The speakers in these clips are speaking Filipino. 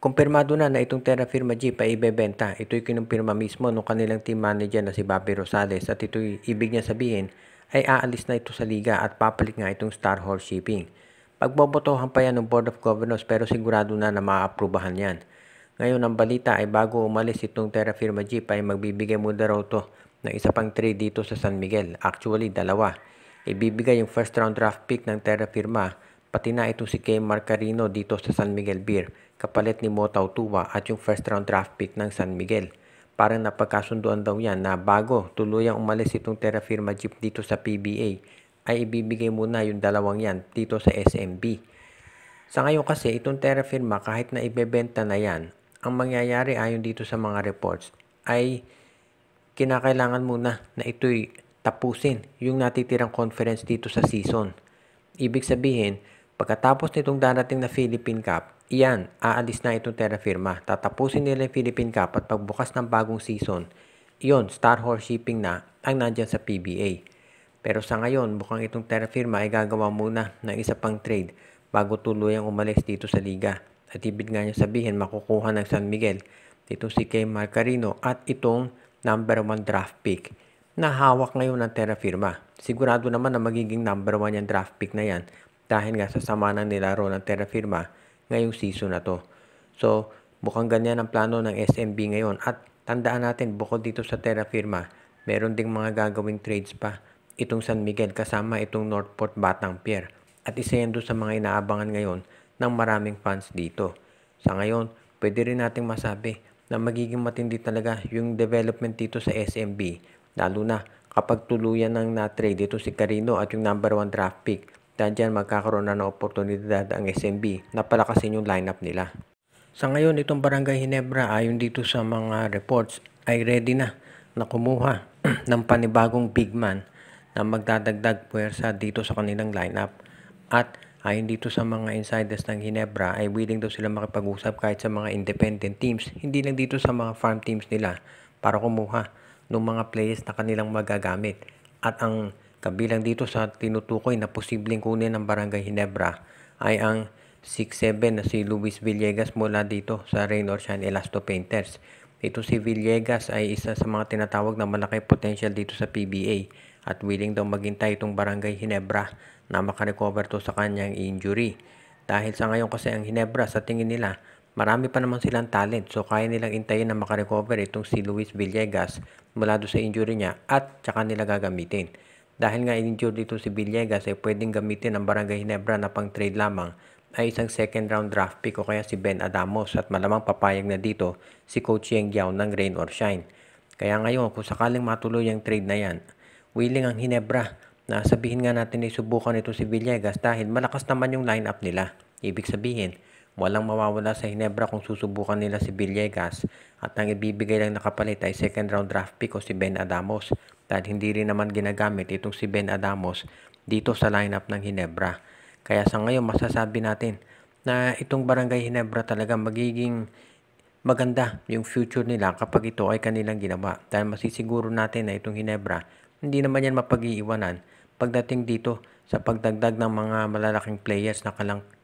Kumpirmado na itong Terra Firma Jeep ay ibebenta. Ito'y kinumpirma mismo ng kanilang team manager na si Bobby Rosales at ito'y ibig niya sabihin ay aalis na ito sa liga at papalit nga itong Star Horse Shipping. Pagbobotohan pa yan ng Board of Governors pero sigurado na maaaprubahan yan. Ngayon ang balita ay bago umalis itong Terra Firma Jeep ay magbibigay muna raw to ng isa pang trade dito sa San Miguel. Actually, dalawa. Ibibigay yung first round draft pick ng Terra Firma pati na itong si Kay Marcarino dito sa San Miguel Beer, kapalit ni Motau Tua at yung first round draft pick ng San Miguel. Parang napagkasunduan daw yan na bago tuluyang umalis itong Terra Firma Jeep dito sa PBA, ay ibibigay muna yung dalawang yan dito sa SMB. Sa ngayon kasi itong Terra Firma kahit na ibebenta na yan, ang mangyayari ayon dito sa mga reports ay kinakailangan muna na ito'y tapusin yung natitirang conference dito sa season. Ibig sabihin, pagkatapos nitong darating na Philippine Cup, iyan, aalis na itong Terra Firma. Tatapusin nila yung Philippine Cup at pagbukas ng bagong season, iyon, Star Horse Shipping na ang nandyan sa PBA. Pero sa ngayon, mukhang itong Terra Firma ay gagawa muna ng isa pang trade bago tuluyang umalis dito sa liga. At ibig nga niya sabihin, makukuha ng San Miguel itong si Kay Marcarino at itong number 1 draft pick na hawak ngayon ng Terra Firma. Sigurado naman na magiging number 1 yung draft pick na yan dahil nga sa sama ng nilaro ng Terra Firma ngayong season na to. So, mukhang ganyan ang plano ng SMB ngayon at tandaan natin bukod dito sa Terra Firma, meron ding mga gagawing trades pa itong San Miguel kasama itong Northport Batang Pier at isa yan doon sa mga inaabangan ngayon ng maraming fans dito. Sa ngayon, pwede rin nating masabi na magiging matindi talaga yung development dito sa SMB. Lalo na kapag tuluyan ng na-trade dito si Carino at yung number 1 draft pick, dahil dyan magkakaroon na ng oportunidad ang SMB na palakasin yung lineup nila. Sa ngayon, itong Barangay Ginebra ayon dito sa mga reports ay ready na kumuha ng panibagong big man na magdadagdag puwersa dito sa kanilang lineup. At ayon dito sa mga insiders ng Ginebra ay willing daw sila makipag-usap kahit sa mga independent teams, hindi lang dito sa mga farm teams nila para kumuha ng mga players na kanilang magagamit. At ang kabilang dito sa tinutukoy na posibleng kunin ng Barangay Ginebra ay ang 6'7" na si Luis Villegas mula dito sa Rain or Shine Elasto Painters. Ito si Villegas ay isa sa mga tinatawag na malaki potential dito sa PBA at willing daw maghintay itong Barangay Ginebra na makarecover to sa kanyang injury. Dahil sa ngayon kasi ang Ginebra sa tingin nila marami pa naman silang talent, so kaya nilang intayin na makarecover itong si Luis Villegas mula doon sa injury niya at tsaka nila gagamitin. Dahil nga injured dito si Villegas ay pwedeng gamitin ang Barangay Ginebra na pang trade lamang ay isang second round draft pick o kaya si Ben Adamos at malamang papayag na dito si Coach Yeng Giao ng Rain or Shine. Kaya ngayon kung sakaling matuloy ang trade na yan, willing ang Ginebra na sabihin nga natin ay subukan ito si Villegas dahil malakas naman yung lineup nila. Ibig sabihin, walang mawawala sa Ginebra kung susubukan nila si Villegas at ang ibibigay lang nakapalit ay second round draft pick o si Ben Adamos dahil hindi rin naman ginagamit itong si Ben Adamos dito sa lineup ng Ginebra. Kaya sa ngayon masasabi natin na itong Barangay Ginebra talaga magiging maganda yung future nila kapag ito ay kanilang ginawa dahil masisiguro natin na itong Ginebra hindi naman yan mapag-iiwanan pagdating dito sa pagdagdag ng mga malalaking players na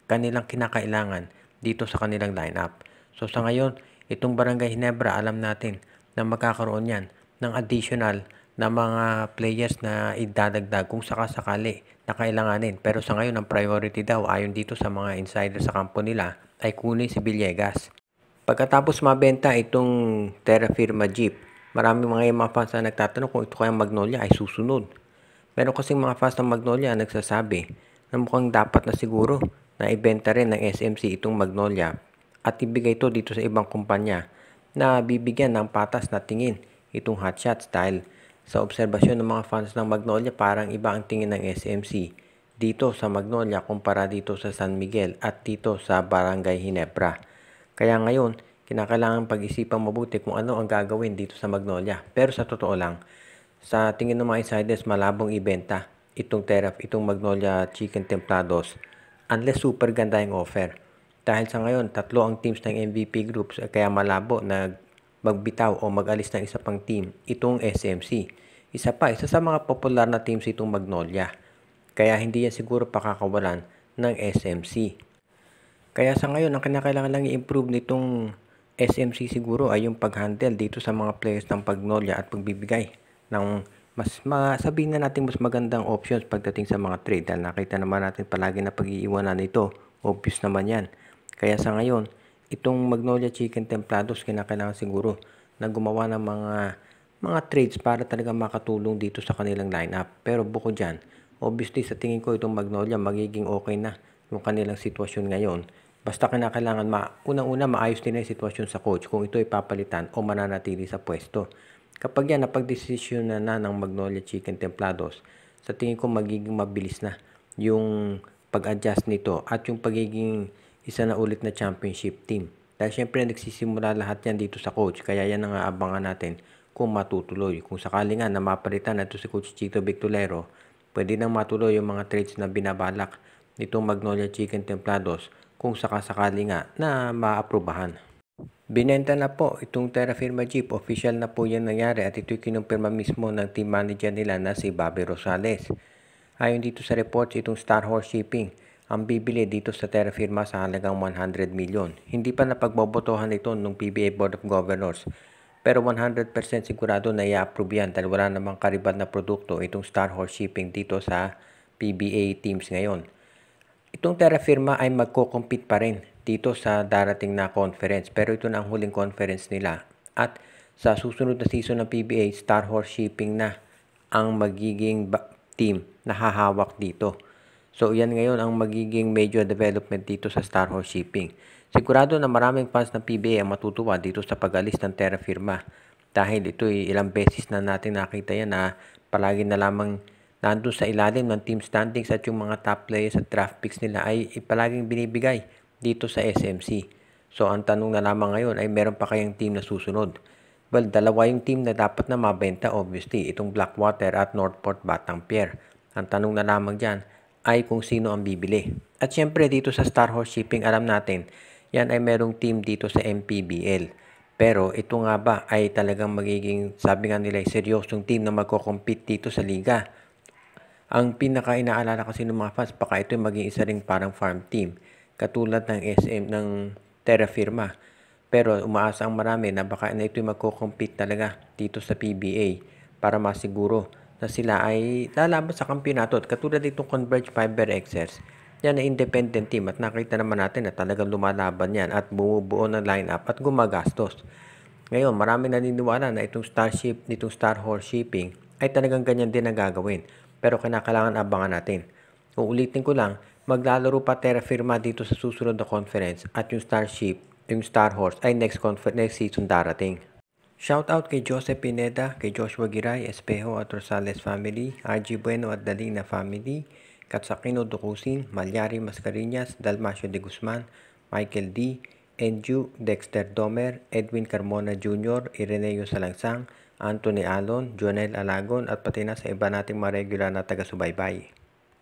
kanilang kinakailangan dito sa kanilang lineup. So sa ngayon, itong Barangay Ginebra alam natin na magkakaroon yan ng additional na mga players na idadagdag kung sakasakali na kailanganin. Pero sa ngayon, ang priority daw ayon dito sa mga insiders sa kampo nila ay kunin si Villegas. Pagkatapos mabenta itong Terra Firma Jeep, marami mga fans na nagtatanong kung ito kayang Magnolia ay susunod. Meron kasing mga fans ng Magnolia na nagsasabi na mukhang dapat na siguro na ibenta rin ng SMC itong Magnolia at ibigay ito dito sa ibang kumpanya na bibigyan ng patas na tingin itong Hotshots dahil sa obserbasyon ng mga fans ng Magnolia parang iba ang tingin ng SMC dito sa Magnolia kumpara dito sa San Miguel at dito sa Barangay Ginebra. Kaya ngayon, kinakailangan pag-isipan mabuti kung ano ang gagawin dito sa Magnolia. Pero sa totoo lang, sa tingin ng mga insiders malabong ibenta itong Magnolia Chicken Templados unless super ganda yung offer. Dahil sa ngayon, 3 ang teams ng MVP groups kaya malabo na magbitaw o mag-alis ng isa pang team itong SMC. Isa sa mga popular na teams itong Magnolia. Kaya hindi yan siguro pakakawalan ng SMC. Kaya sa ngayon, ang kinakailangan lang i-improve nitong SMC siguro ay yung pag-handle dito sa mga players ng Magnolia at pagbibigay ng sabihin na natin mas magandang options pagdating sa mga trade. Dahil nakita naman natin palagi na pag-iiwanan nito. Obvious naman yan. Kaya sa ngayon, itong Magnolia Chicken Templados, kinakailangan siguro na gumawa ng mga trades para talaga makatulong dito sa kanilang lineup. Pero bukod dyan, obviously sa tingin ko itong Magnolia magiging okay na yung kanilang sitwasyon ngayon. Basta kinakailangan unang-una maayos nila yung sitwasyon sa coach kung ito ay papalitan o mananatili sa pwesto. Kapag yan napagdesisyon na ng Magnolia Chicken Templados, sa tingin ko magiging mabilis na yung pag-adjust nito at yung pagiging isa na ulit na championship team. Dahil syempre nagsisimula lahat yan dito sa coach, kaya yan ang aabangan natin kung matutuloy. Kung sakali nga na mapalitan na ito si Coach Chito Victolero, pwede nang matuloy yung mga trades na binabalak nitong Magnolia Chicken Templados kung sakasakali nga na maaprubahan. Binenta na po itong Terra Firma Jeep. Official na po yan nangyari at ito'y kinumpirma mismo ng team manager nila na si Bobby Rosales. Ayon dito sa reports, itong Star Horse Shipping ang bibili dito sa Terra Firma sa halagang 100 million. Hindi pa napagbobotohan ito ng PBA Board of Governors. Pero 100% sigurado na i-approve yan dahil wala namang karibal na produkto itong Star Horse Shipping dito sa PBA teams ngayon. Itong Terra Firma ay magko-compete pa rin dito sa darating na conference. Pero ito na ang huling conference nila. At sa susunod na season ng PBA, Star Horse Shipping na ang magiging team na hahawak dito. So, yan ngayon ang magiging major development dito sa Star Horse Shipping. Sigurado na maraming fans ng PBA ang matutuwa dito sa pag-alis ng Terra Firma. Dahil ito ilang beses na natin nakita yan na palagi na lamang nandun sa ilalim ng team standings at yung mga top players at draft picks nila ay palaging binibigay dito sa SMC. So, ang tanong na lamang ngayon ay meron pa kayang team na susunod? Well, dalawa yung team na dapat na mabenta obviously, itong Blackwater at Northport Batangier. Ang tanong na lamang dyan ay kung sino ang bibili. At syempre dito sa Star Horse Shipping, alam natin, yan ay merong team dito sa MPBL. Pero ito nga ba ay talagang magiging, sabi nga nila, seryosong team na magko-compete dito sa liga? Ang pinaka-inaalala kasi ng mga fans, baka ito maging isa ring parang farm team, katulad ng SM ng Terra Firma. Pero umaasa ang marami na baka na ito magko-compete talaga dito sa PBA para masiguro na sila ay lalaban sa kampiyonato. Katulad itong Converge Fiber Xers, yan ay independent team at nakita naman natin na talagang lumalaban yan at bumubuo ng lineup at gumagastos. Ngayon, marami naniniwala na itong Star Horse Shipping ay talagang ganyan din ang gagawin. Pero kinakailangan abangan natin. Kung ulitin ko lang, maglalaro pa Terra Firma dito sa susunod na conference at yung Star Horse ay next season darating. Shoutout kay Joseph Pineda, kay Joshua Giray, Espejo at Rosales family, RG Bueno at Dalina family, Katsakino Dukusin, Malyari Mascareñas, Dalmacio de Guzman, Michael D., Enju, Dexter Domer, Edwin Carmona Jr., Ireneo Salangsang, Anthony Alon, Jonel Alagon at pati na sa iba nating mga regular na taga-subaybay.